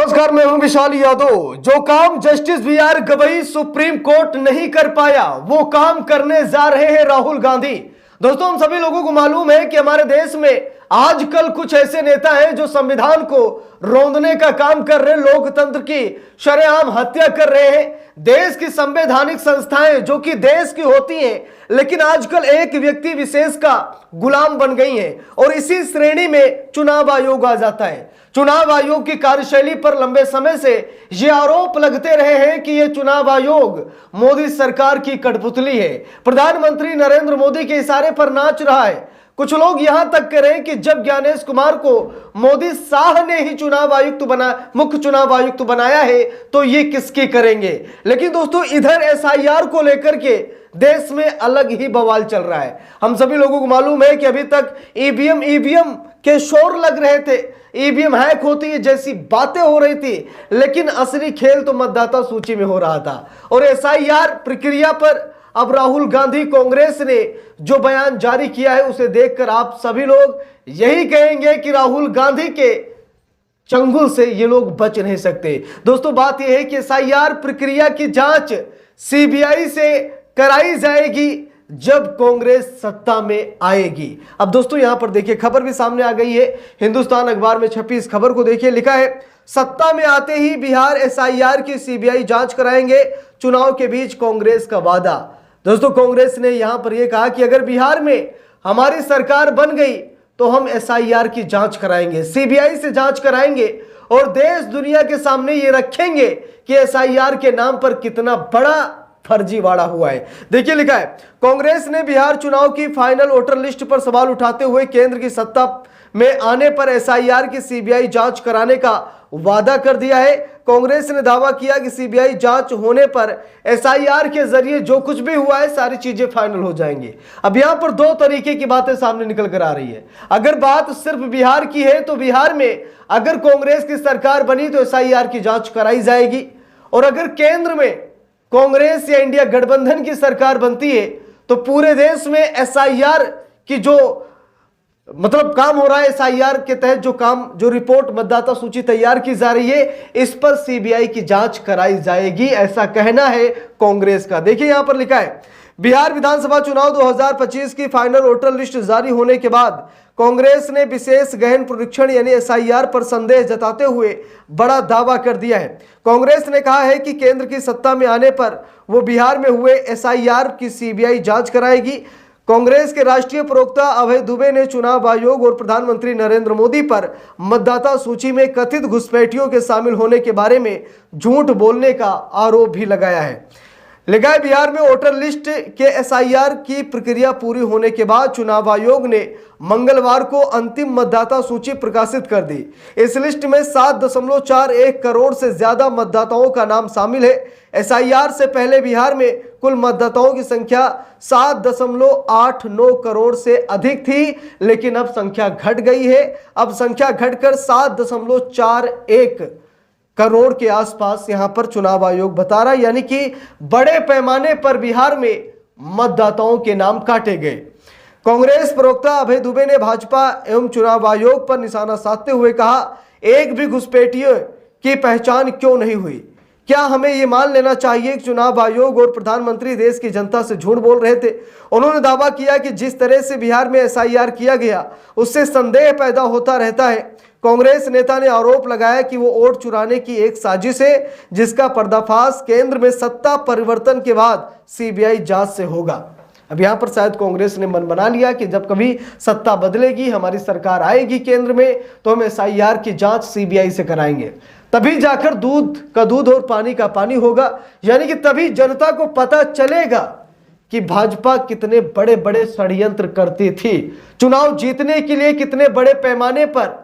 नमस्कार, मैं हूं विशाल यादव। जो काम justice B R. Gavai supreme court नहीं कर पाया, वो काम करने जा रहे हैं राहुल गांधी। दोस्तों, हम सभी लोगों को मालूम है कि हमारे देश में आजकल कुछ ऐसे नेता हैं जो संविधान को रौंदने का काम कर रहे हैं, लोकतंत्र की शरेआम हत्या कर रहे हैं। देश की संवैधानिक संस्थाएं जो कि देश की होती हैं, लेकिन आजकल एक व्यक्ति विशेष का गुलाम बन गई हैं। और इसी श्रेणी में चुनाव आयोग आ जाता है। चुनाव आयोग की कार्यशैली पर लंबे समय से ये आरोप लगते रहे हैं कि यह चुनाव आयोग मोदी सरकार की कठपुतली है, प्रधानमंत्री नरेंद्र मोदी के इशारे पर नाच रहा है। कुछ लोग यहां तक कह रहे हैं कि जब ज्ञानेश कुमार को मोदी शाह ने ही मुख्य चुनाव आयुक्त बनाया है तो ये किसकी करेंगे। लेकिन दोस्तों, इधर एसआईआर को लेकर के देश में अलग ही बवाल चल रहा है। हम सभी लोगों को मालूम है कि अभी तक ईवीएम के शोर लग रहे थे, ईवीएम हैक होती है जैसी बातें हो रही थी, लेकिन असली खेल तो मतदाता सूची में हो रहा था। और एसआईआर प्रक्रिया पर अब राहुल गांधी कांग्रेस ने जो बयान जारी किया है उसे देखकर आप सभी लोग यही कहेंगे कि राहुल गांधी के चंगुल से ये लोग बच नहीं सकते। दोस्तों, बात यह है कि एसआईआर प्रक्रिया की जांच सीबीआई से कराई जाएगी जब कांग्रेस सत्ता में आएगी। अब दोस्तों, यहां पर देखिए, खबर भी सामने आ गई है। हिंदुस्तान अखबार में छपी इस खबर को देखिए, लिखा है सत्ता में आते ही बिहार एसआईआर की सीबीआई जांच कराएंगे, चुनाव के बीच कांग्रेस का वादा। दोस्तों, कांग्रेस ने यहां पर यह कहा कि अगर बिहार में हमारी सरकार बन गई तो हम एसआईआर की जांच कराएंगे, सीबीआई से जांच कराएंगे और देश दुनिया के सामने ये रखेंगे कि एसआईआर के नाम पर कितना बड़ा फर्जीवाड़ा हुआ है। देखिए, लिखा है कांग्रेस ने बिहार चुनाव की फाइनल वोटर लिस्ट पर सवाल उठाते हुए केंद्र की सत्ता में आने पर एसआईआर की सीबीआई जांच कराने का वादा कर दिया है। कांग्रेस ने दावा किया कि सीबीआई जांच होने पर एसआईआर के जरिए जो कुछ भी हुआ है सारी चीजें फाइनल हो जाएंगी। अब यहां पर दो तरीके की बातें सामने निकल कर आ रही है। अगर बात सिर्फ बिहार की है तो बिहार में अगर कांग्रेस की सरकार बनी तो एसआईआर की जांच कराई जाएगी, और अगर केंद्र में कांग्रेस या इंडिया गठबंधन की सरकार बनती है तो पूरे देश में एसआईआर की जो काम हो रहा है, एसआईआर के तहत जो रिपोर्ट मतदाता सूची तैयार की जा रही है, इस पर सीबीआई की जांच कराई जाएगी, ऐसा कहना है कांग्रेस का। देखिए, यहां पर लिखा है बिहार विधानसभा चुनाव 2025 की फाइनल वोटर लिस्ट जारी होने के बाद कांग्रेस ने विशेष गहन परीक्षण यानी एसआईआर पर संदेह जताते हुए बड़ा दावा कर दिया है। कांग्रेस ने कहा है कि केंद्र की सत्ता में आने पर वो बिहार में हुए एसआईआर की सीबीआई जांच कराएगी। कांग्रेस के राष्ट्रीय प्रवक्ता अभय दुबे ने चुनाव आयोग और प्रधानमंत्री नरेंद्र मोदी पर मतदाता सूची में कथित घुसपैठियों के शामिल होने के बारे में झूठ बोलने का आरोप भी लगाया है। लिखा है बिहार में वोटर लिस्ट के एसआईआर की प्रक्रिया पूरी होने के बाद चुनाव आयोग ने मंगलवार को अंतिम मतदाता सूची प्रकाशित कर दी। इस लिस्ट में 7.41 करोड़ से ज्यादा मतदाताओं का नाम शामिल है। एसआईआर से पहले बिहार में कुल मतदाताओं की संख्या 7.89 करोड़ से अधिक थी, लेकिन अब संख्या घट गई है। अब संख्या घटकर 7.41 करोड़ के आसपास यहां पर चुनाव आयोग बता रहा है, यानी कि बड़े पैमाने पर बिहार में मतदाताओं के नाम काटे गए। कांग्रेस प्रवक्ता अभय दुबे ने भाजपा एवं चुनाव आयोग पर निशाना साधते हुए कहा, एक भी घुसपैठियों की पहचान क्यों नहीं हुई? क्या हमें यह मान लेना चाहिए कि चुनाव आयोग और प्रधानमंत्री देश की जनता से झूठ बोल रहे थे? उन्होंने दावा किया कि जिस तरह से बिहार में एसआईआर किया गया उससे संदेह पैदा होता रहता है। कांग्रेस नेता ने आरोप लगाया कि वो वोट चुराने की एक साजिश है, जिसका पर्दाफाश केंद्र में सत्ता परिवर्तन के बाद सीबीआई जांच से होगा। अब यहां पर शायद कांग्रेस ने मन बना लिया कि जब कभी सत्ता बदलेगी, हमारी सरकार आएगी केंद्र में, तो हम एसआईआर की जांच सीबीआई से कराएंगे। तभी जाकर दूध का दूध और पानी का पानी होगा, यानी कि तभी जनता को पता चलेगा कि भाजपा कितने बड़े बड़े षड्यंत्र करती थी, चुनाव जीतने के लिए कितने बड़े पैमाने पर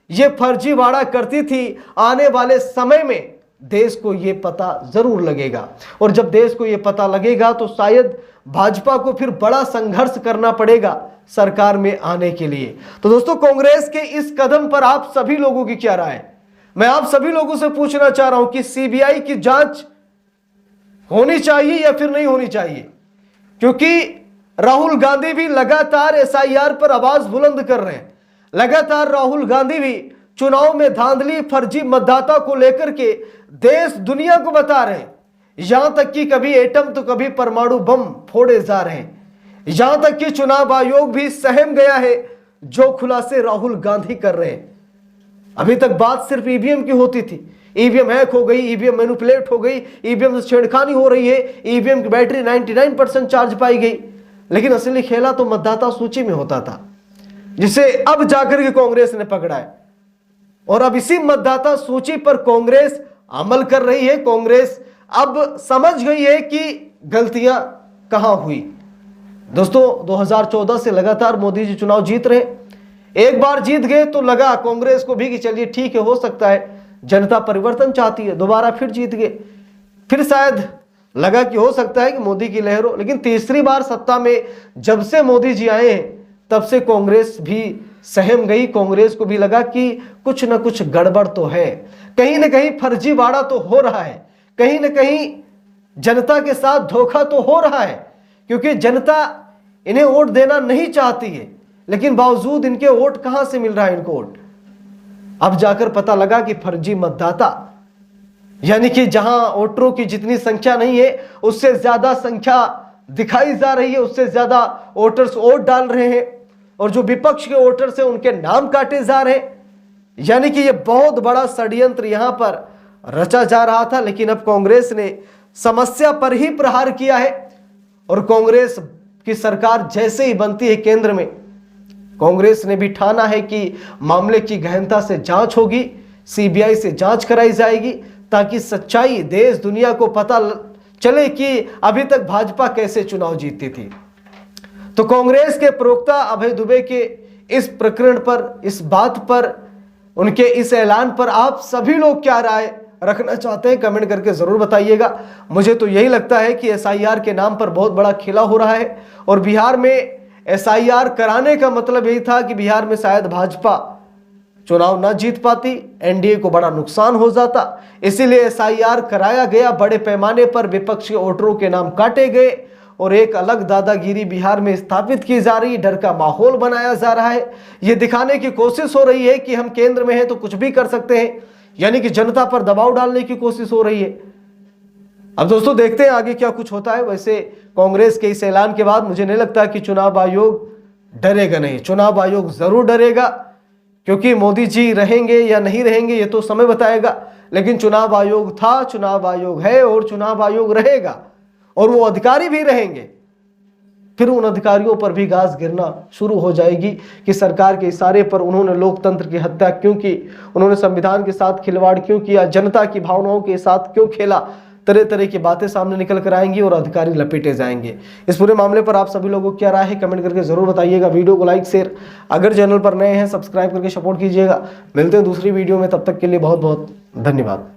यह फर्जीवाड़ा करती थी। आने वाले समय में देश को यह पता जरूर लगेगा, और जब देश को यह पता लगेगा तो शायद भाजपा को फिर बड़ा संघर्ष करना पड़ेगा सरकार में आने के लिए। तो दोस्तों, कांग्रेस के इस कदम पर आप सभी लोगों की क्या राय है? मैं आप सभी लोगों से पूछना चाह रहा हूं कि सीबीआई की जांच होनी चाहिए या फिर नहीं होनी चाहिए, क्योंकि राहुल गांधी भी लगातार एसआईआर पर आवाज बुलंद कर रहे हैं। लगातार राहुल गांधी भी चुनाव में धांधली फर्जी मतदाता को लेकर के देश दुनिया को बता रहे हैं। यहां तक कि कभी एटम तो कभी परमाणु बम फोड़े जा रहे हैं। यहां तक कि चुनाव आयोग भी सहम गया है जो खुलासे राहुल गांधी कर रहे हैं। अभी तक बात सिर्फ ईवीएम की होती थी, ईवीएम हैक हो गई, ईवीएम मैनिपुलेट हो गई, ईवीएम से छेड़खानी हो रही है, ईवीएम की बैटरी 99% चार्ज पाई गई। लेकिन असली खेला तो मतदाता सूची में होता था, जिसे अब जाकर के कांग्रेस ने पकड़ा है। और अब इसी मतदाता सूची पर कांग्रेस अमल कर रही है। कांग्रेस अब समझ गई है कि गलतियां कहां हुई। दोस्तों 2014 से लगातार मोदी जी चुनाव जीत रहे। एक बार जीत गए तो लगा कांग्रेस को भी कि चलिए ठीक है, हो सकता है जनता परिवर्तन चाहती है, दोबारा फिर जीत गए। फिर शायद लगा कि हो सकता है कि मोदी की लहर हो। लेकिन तीसरी बार सत्ता में जब से मोदी जी आए हैं तब से कांग्रेस भी सहम गई। कांग्रेस को भी लगा कि कुछ ना कुछ गड़बड़ तो है, कहीं ना कहीं फर्जीवाड़ा तो हो रहा है, कहीं ना कहीं जनता के साथ धोखा तो हो रहा है। क्योंकि जनता इन्हें वोट देना नहीं चाहती है, लेकिन बावजूद इनके वोट कहां से मिल रहा है इनको वोट। अब जाकर पता लगा कि फर्जी मतदाता, यानी कि जहां वोटरों की जितनी संख्या नहीं है उससे ज्यादा संख्या दिखाई जा रही है, उससे ज्यादा वोटर्स वोट डाल रहे हैं, और जो विपक्ष के वोटर्स हैं उनके नाम काटे जा रहे हैं। यानी कि यह बहुत बड़ा षड्यंत्र यहां पर रचा जा रहा था। लेकिन अब कांग्रेस ने समस्या पर ही प्रहार किया है, और कांग्रेस की सरकार जैसे ही बनती है केंद्र में, कांग्रेस ने भी ठाना है कि मामले की गहनता से जांच होगी, सीबीआई से जांच कराई जाएगी, ताकि सच्चाई देश दुनिया को पता चले कि अभी तक भाजपा कैसे चुनाव जीतती थी। तो कांग्रेस के प्रवक्ता अभय दुबे के इस प्रकरण पर, इस बात पर, उनके इस ऐलान पर आप सभी लोग क्या राय रखना चाहते हैं कमेंट करके जरूर बताइएगा। मुझे तो यही लगता है कि एसआईआर के नाम पर बहुत बड़ा खेला हो रहा है, और बिहार में एसआईआर कराने का मतलब यही था कि बिहार में शायद भाजपा चुनाव ना जीत पाती, एनडीए को बड़ा नुकसान हो जाता। इसीलिए एसआईआर कराया गया, बड़े पैमाने पर विपक्ष के वोटरों के नाम काटे गए, और एक अलग दादागिरी बिहार में स्थापित की जा रही, डर का माहौल बनाया जा रहा है। यह दिखाने की कोशिश हो रही है कि हम केंद्र में हैं तो कुछ भी कर सकते हैं, यानी कि जनता पर दबाव डालने की कोशिश हो रही है। अब दोस्तों देखते हैं आगे क्या कुछ होता है। वैसे कांग्रेस के इस ऐलान के बाद मुझे नहीं लगता कि चुनाव आयोग डरेगा नहीं। चुनाव आयोग जरूर डरेगा, क्योंकि मोदी जी रहेंगे या नहीं रहेंगे ये तो समय बताएगा। लेकिन चुनाव आयोग था, चुनाव आयोग है, और चुनाव आयोग रहेगा, और वो अधिकारी भी रहेंगे। फिर उन अधिकारियों पर भी घास गिरना शुरू हो जाएगी कि सरकार के इशारे पर उन्होंने लोकतंत्र की हत्या क्यों की, उन्होंने संविधान के साथ खिलवाड़ क्यों किया, जनता की भावनाओं के साथ क्यों खेला। तरह तरह की बातें सामने निकल कर आएंगी और अधिकारी लपेटे जाएंगे। इस पूरे मामले पर आप सभी लोगों को क्या राय है कमेंट करके जरूर बताइएगा। वीडियो को लाइक शेयर, अगर चैनल पर नए हैं सब्सक्राइब करके सपोर्ट कीजिएगा। मिलते हैं दूसरी वीडियो में, तब तक के लिए बहुत बहुत धन्यवाद।